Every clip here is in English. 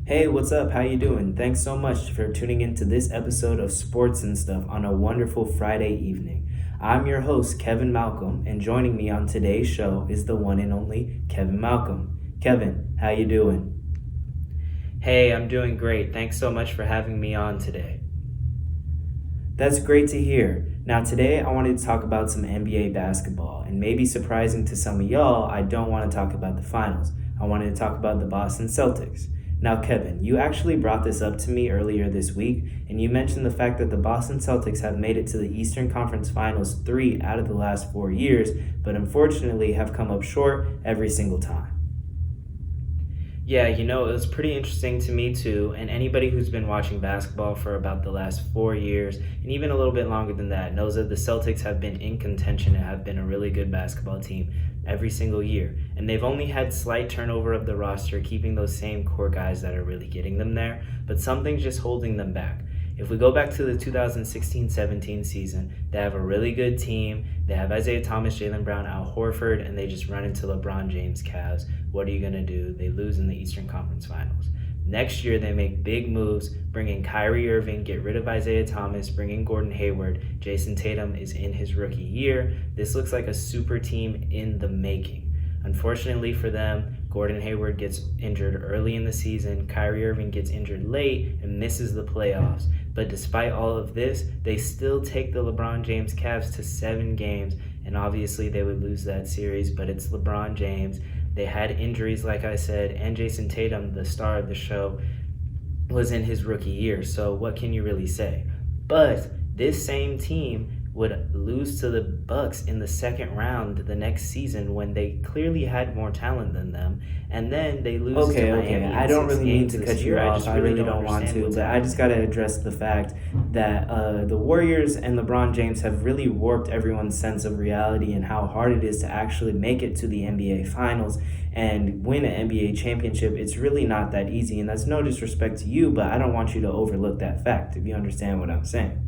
Hey, what's up? How you doing? Thanks so much for tuning into this episode of Sports and Stuff on a wonderful Friday evening. I'm your host, Kevin Malcolm, and joining me on today's show is the one and only Kevin Malcolm. Kevin, how you doing? Hey, I'm doing great. Thanks so much for having me on today. That's great to hear. Now, today I wanted to talk about some NBA basketball, and maybe surprising to some of y'all, I don't want to talk about the finals. I wanted to talk about the Boston Celtics. Now, Kevin, you actually brought this up to me earlier this week, and you mentioned the fact that the Boston Celtics have made it to the Eastern Conference Finals 3 out of the last 4 years, but unfortunately have come up short every single time. Yeah, it was pretty interesting to me too. And anybody who's been watching basketball for about the last 4 years, and even a little bit longer than that, knows that the Celtics have been in contention and have been a really good basketball team every single year. And they've only had slight turnover of the roster, keeping those same core guys that are really getting them there, but something's just holding them back. If we go back to the 2016-17 season, they have a really good team. They have Isaiah Thomas, Jaylen Brown, Al Horford, and they just run into LeBron James Cavs. What are you going to do? They lose in the Eastern Conference Finals. Next year, they make big moves, bring in Kyrie Irving, get rid of Isaiah Thomas, bring in Gordon Hayward. Jason Tatum is in his rookie year. This looks like a super team in the making. Unfortunately for them, Gordon Hayward gets injured early in the season. Kyrie Irving gets injured late and misses the playoffs. But despite all of this, they still take the LeBron James Cavs to 7 games, and obviously they would lose that series, but it's LeBron James. They had injuries, like I said, and Jason Tatum, the star of the show, was in his rookie year, so what can you really say? But this same team would lose to the Bucks in the second round the next season when they clearly had more talent than them, and then they lose to Miami. I don't really mean to cut you off. I really don't want understand to, what's but I just got to address the fact that the Warriors and LeBron James have really warped everyone's sense of reality and how hard it is to actually make it to the NBA Finals and win an NBA championship. It's really not that easy, and that's no disrespect to you, but I don't want you to overlook that fact, if you understand what I'm saying.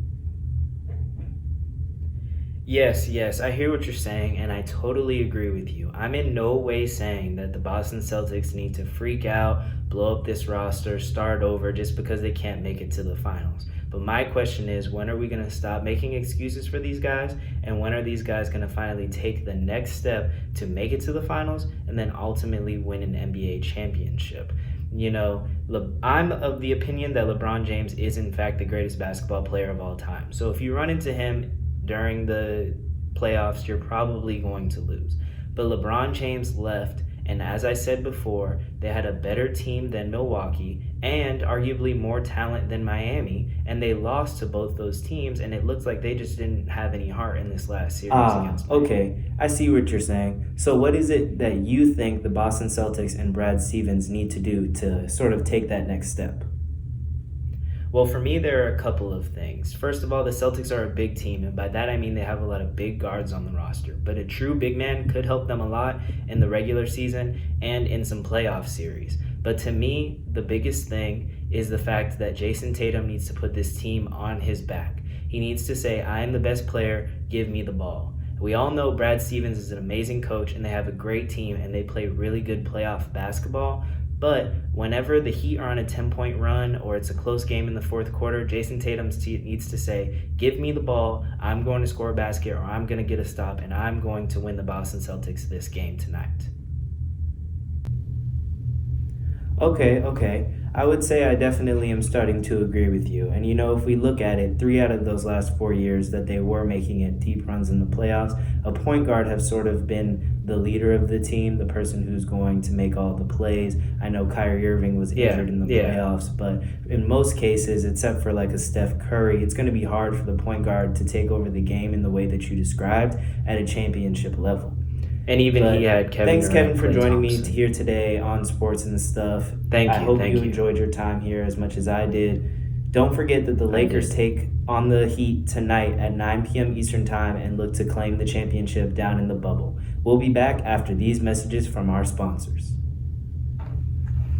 Yes, I hear what you're saying, and I totally agree with you. I'm in no way saying that the Boston Celtics need to freak out, blow up this roster, start over just because they can't make it to the finals. But my question is, when are we going to stop making excuses for these guys, and when are these guys going to finally take the next step to make it to the finals and then ultimately win an NBA championship? I'm of the opinion that LeBron James is in fact the greatest basketball player of all time. So if you run into him during the playoffs, you're probably going to lose. But LeBron James left, and as I said before, they had a better team than Milwaukee and arguably more talent than Miami, and they lost to both those teams, and it looks like they just didn't have any heart in this last series against Miami. Okay, I see what you're saying. So what is it that you think the Boston Celtics and Brad Stevens need to do to sort of take that next step? Well, for me, there are a couple of things. First of all, the Celtics are a big team, and by that I mean they have a lot of big guards on the roster. But a true big man could help them a lot in the regular season and in some playoff series. But to me, the biggest thing is the fact that Jason Tatum needs to put this team on his back. He needs to say, I am the best player, give me the ball. We all know Brad Stevens is an amazing coach, and they have a great team, and they play really good playoff basketball. But whenever the Heat are on a 10-point run or it's a close game in the fourth quarter, Jason Tatum needs to say, give me the ball, I'm going to score a basket, or I'm going to get a stop, and I'm going to win the Boston Celtics this game tonight. Okay. I would say I definitely am starting to agree with you. And if we look at it, 3 out of those last 4 years that they were making it deep runs in the playoffs, a point guard has sort of been the leader of the team, the person who's going to make all the plays. I know Kyrie Irving was injured in the playoffs, but in most cases, except for like a Steph Curry, it's going to be hard for the point guard to take over the game in the way that you described at a championship level. And even he had Kevin. Thanks, Kevin, for joining me here today on Sports and Stuff. Thank you. I hope you enjoyed your time here as much as I did. Don't forget that the Lakers take on the Heat tonight at 9 p.m. Eastern Time and look to claim the championship down in the bubble. We'll be back after these messages from our sponsors.